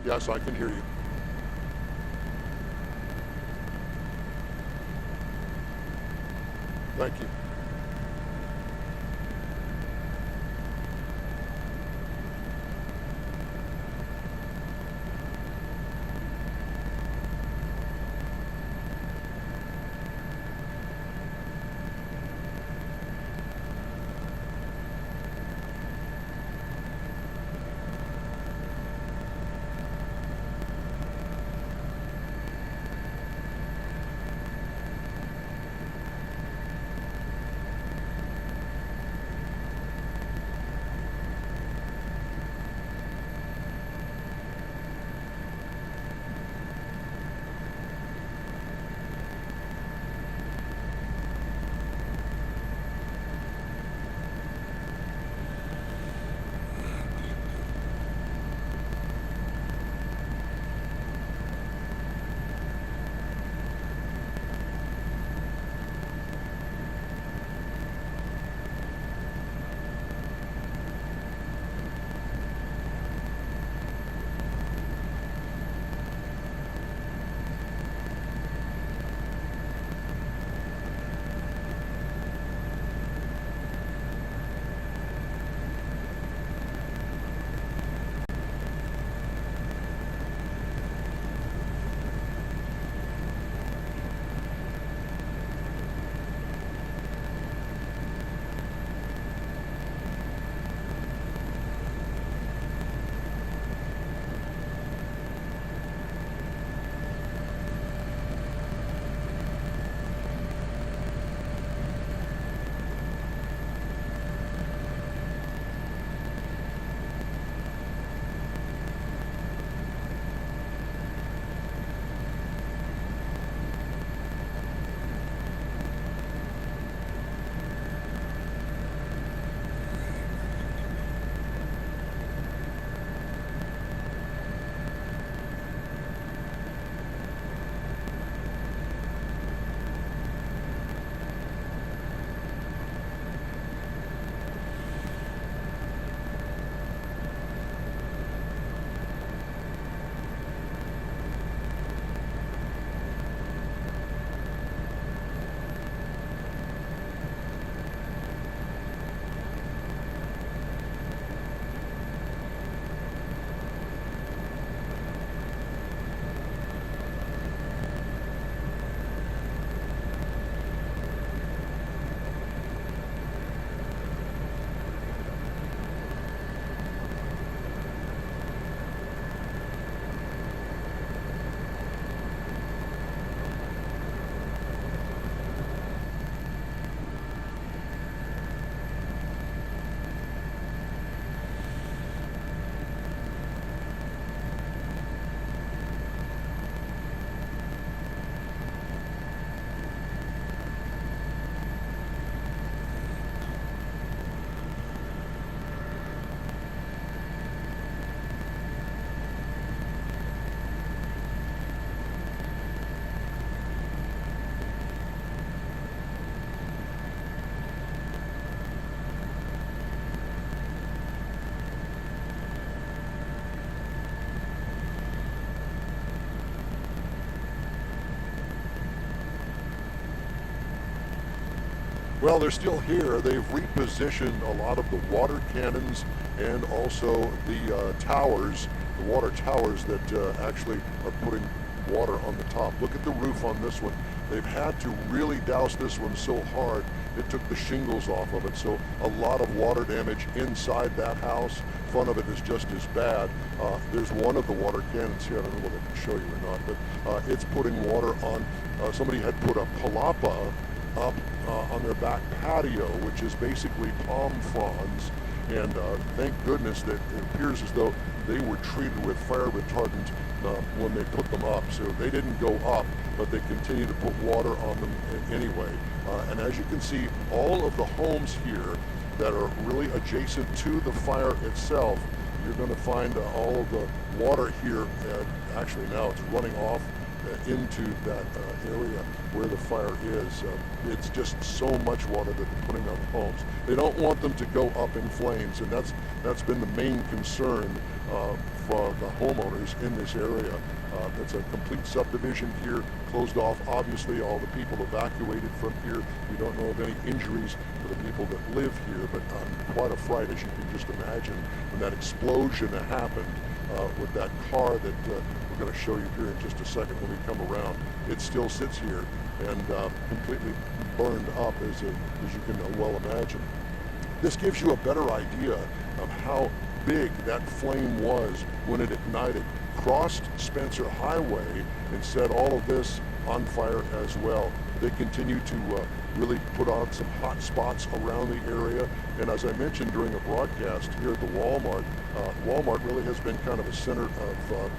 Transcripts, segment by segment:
Yes, I can hear you. Thank you. Well, they're still here. They've repositioned a lot of the water cannons and also the towers, the water towers that actually are putting water on the top. Look at the roof on this one. They've had to really douse this one so hard it took the shingles off of it. So a lot of water damage inside that house. Front of it is just as bad. There's one of the water cannons here. I don't know whether I can show you or not, but it's putting water on. Somebody had put a palapa up on their back patio, which is basically palm fronds, and thank goodness that it appears as though they were treated with fire retardant when they put them up, so they didn't go up, but they continue to put water on them anyway. And as you can see, all of the homes here that are really adjacent to the fire itself, you're going to find all of the water here, actually now it's running off into that area where the fire is. It's just so much water that they're putting on homes. They don't want them to go up in flames, and that's been the main concern for the homeowners in this area. It's a complete subdivision here, closed off. Obviously, all the people evacuated from here. We don't know of any injuries to the people that live here, but quite a fright, as you can just imagine, when that explosion happened with that car that we're going to show you here in just a second when we come around. It still sits here and completely burned up, as you can well imagine. This gives you a better idea of how big that flame was when it ignited, crossed Spencer Highway, and set all of this on fire as well. They continue to really put on some hot spots around the area, and as I mentioned during a broadcast here at the Walmart, Walmart really has been kind of a center of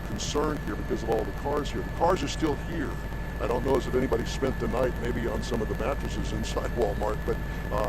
concern here because of all the cars here. The cars are still here. I don't know if anybody spent the night maybe on some of the mattresses inside Walmart, but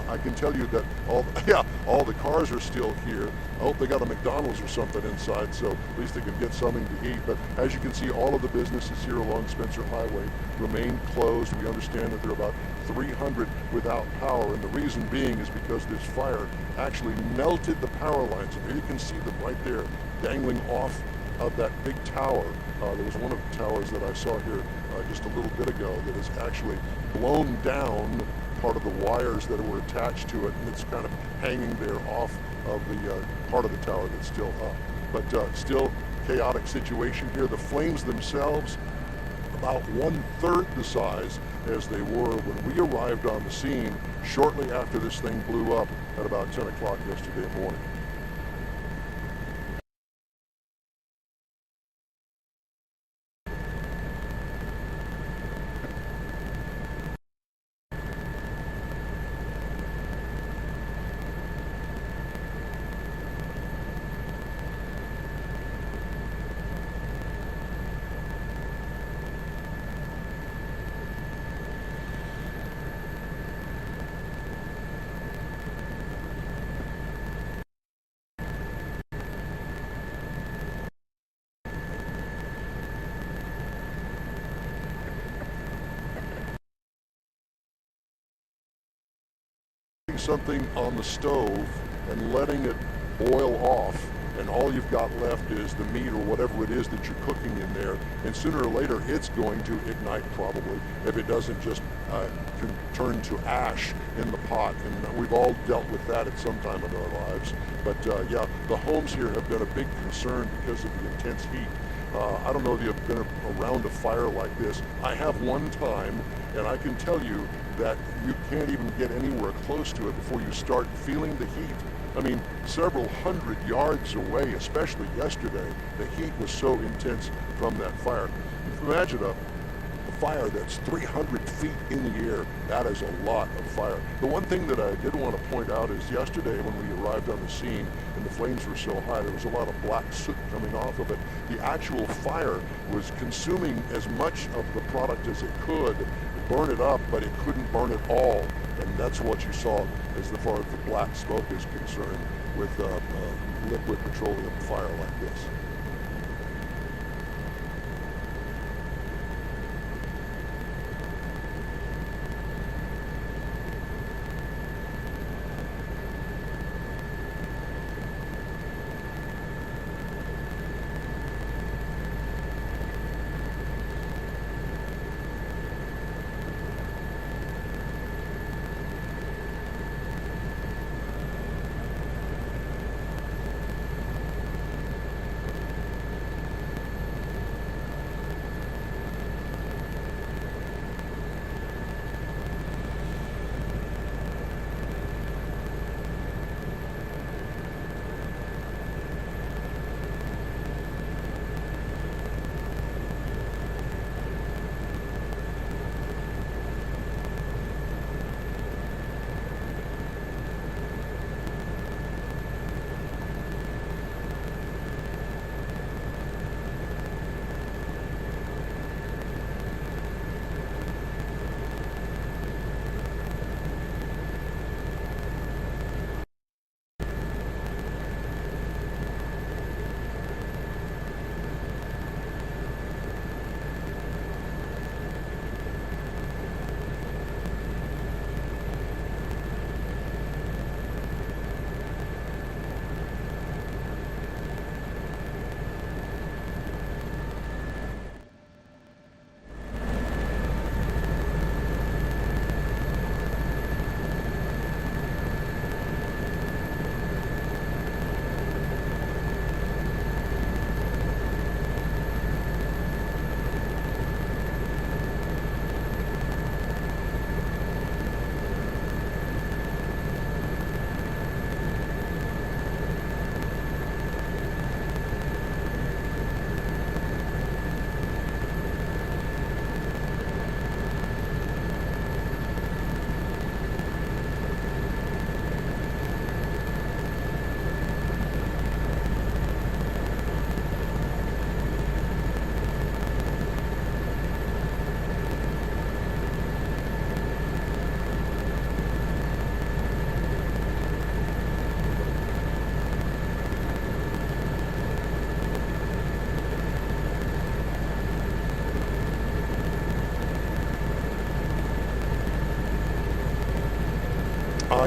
I can tell you that all the cars are still here. I hope they got a McDonald's or something inside, so at least they can get something to eat. But as you can see, all of the businesses here along Spencer Highway remain closed. We understand that there are about 300 without power, and the reason being is because this fire actually melted the power lines. And there you can see them right there dangling off of that big tower. There was one of the towers that I saw here just a little bit ago that is actually blown down part of the wires that were attached to it, and it's kind of hanging there off of the part of the tower that's still up. But still chaotic situation here. The flames themselves about 1/3 the size as they were when we arrived on the scene shortly after this thing blew up at about 10 o'clock yesterday morning. Something on the stove and letting it boil off, and all you've got left is the meat or whatever it is that you're cooking in there, and sooner or later it's going to ignite probably, if it doesn't just turn to ash in the pot. And we've all dealt with that at some time in our lives. But yeah, the homes here have been a big concern because of the intense heat. I don't know if you've been around a fire like this. I have one time, and I can tell you that you can't even get anywhere close to it before you start feeling the heat. I mean, several hundred yards away, especially yesterday, the heat was so intense from that fire. Imagine a fire that's 300 feet in the air. That is a lot of fire. The one thing that I did want to point out is yesterday when we arrived on the scene and the flames were so high, there was a lot of black soot coming off of it. The actual fire was consuming as much of the product as it could, burn it up, but it couldn't burn it all. And that's what you saw as far as the black smoke is concerned with liquid petroleum fire like this.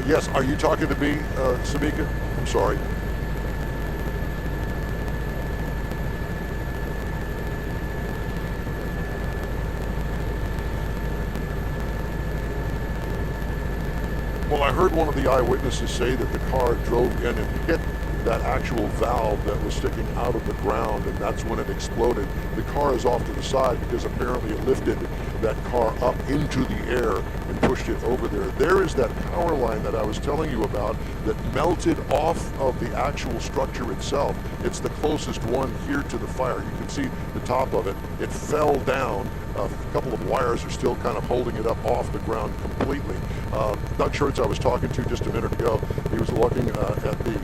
Yes, are you talking to me, Samika? I'm sorry. Well, I heard one of the eyewitnesses say that the car drove in and hit that actual valve that was sticking out of the ground, and that's when it exploded. The car is off to the side because apparently it lifted that car up into the air and pushed it over there. There is that power line that I was telling you about that melted off of the actual structure itself. It's the closest one here to the fire. You can see the top of it. It fell down. A couple of wires are still kind of holding it up off the ground completely. Doug Schertz, I was talking to just a minute ago, he was looking at the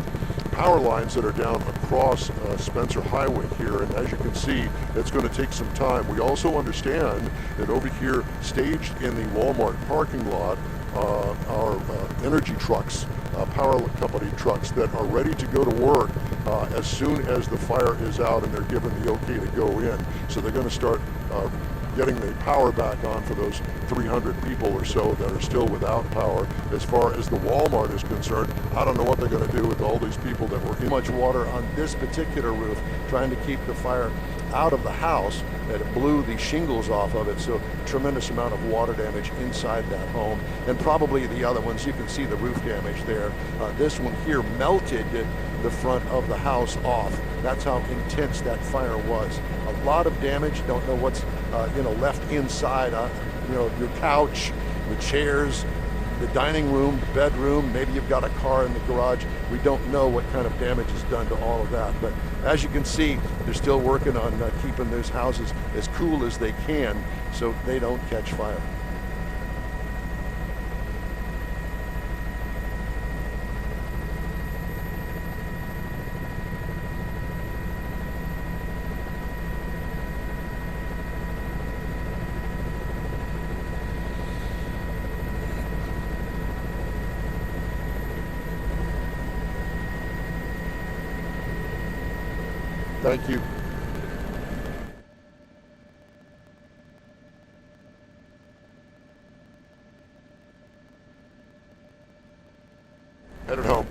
power lines that are down across Spencer Highway here, and as you can see, it's going to take some time. We also understand that over here, staged in the Walmart parking lot, are energy trucks, power company trucks that are ready to go to work as soon as the fire is out and they're given the okay to go in. So they're going to start getting the power back on for those 300 people or so that are still without power. As far as the Walmart is concerned, I don't know what they're going to do with all these people that were in. Much water on this particular roof, trying to keep the fire out of the house, that it blew the shingles off of it, so tremendous amount of water damage inside that home. And probably the other ones, you can see the roof damage there. This one here melted the front of the house off. That's how intense that fire was. A lot of damage. Don't know what's left inside. Your couch, the chairs, the dining room, the bedroom. Maybe you've got a car in the garage. We don't know what kind of damage is done to all of that. But as you can see, they're still working on keeping those houses as cool as they can so they don't catch fire. Thank you. Headed home.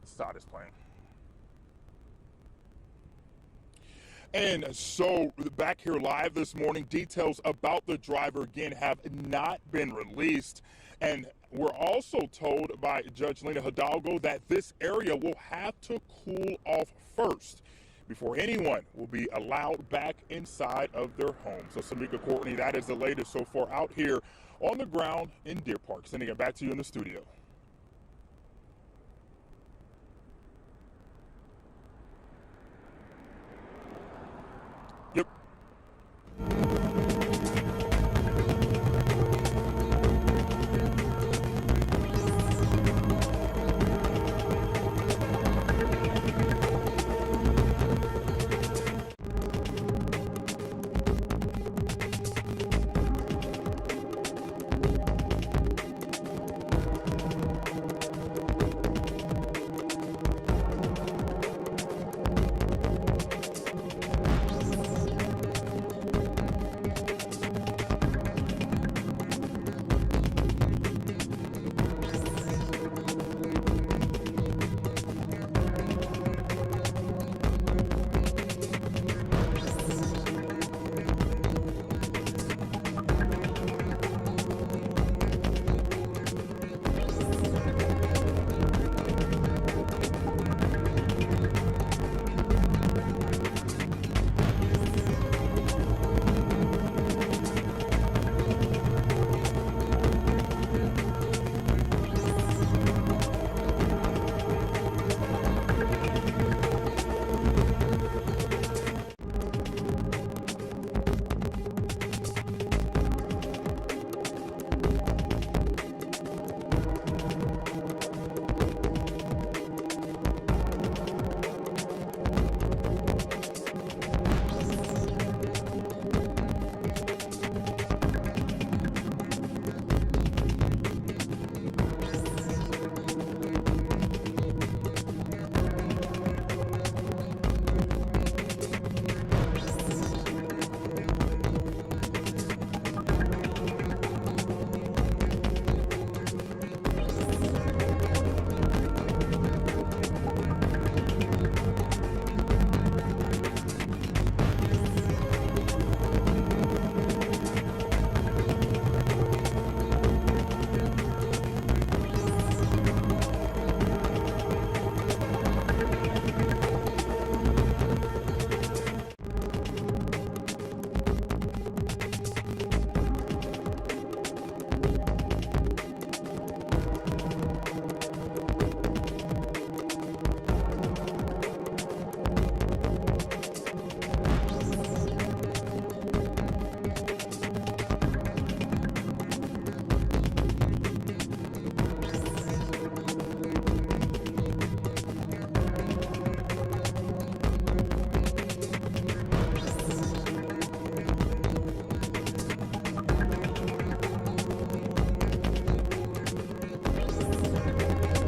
Start is playing. And so back here live this morning, details about the driver again have not been released. And we're also told by Judge Lena Hidalgo that this area will have to cool off first before anyone will be allowed back inside of their home. So Samika Courtney, that is the latest so far out here on the ground in Deer Park. Sending it back to you in the studio. Yep.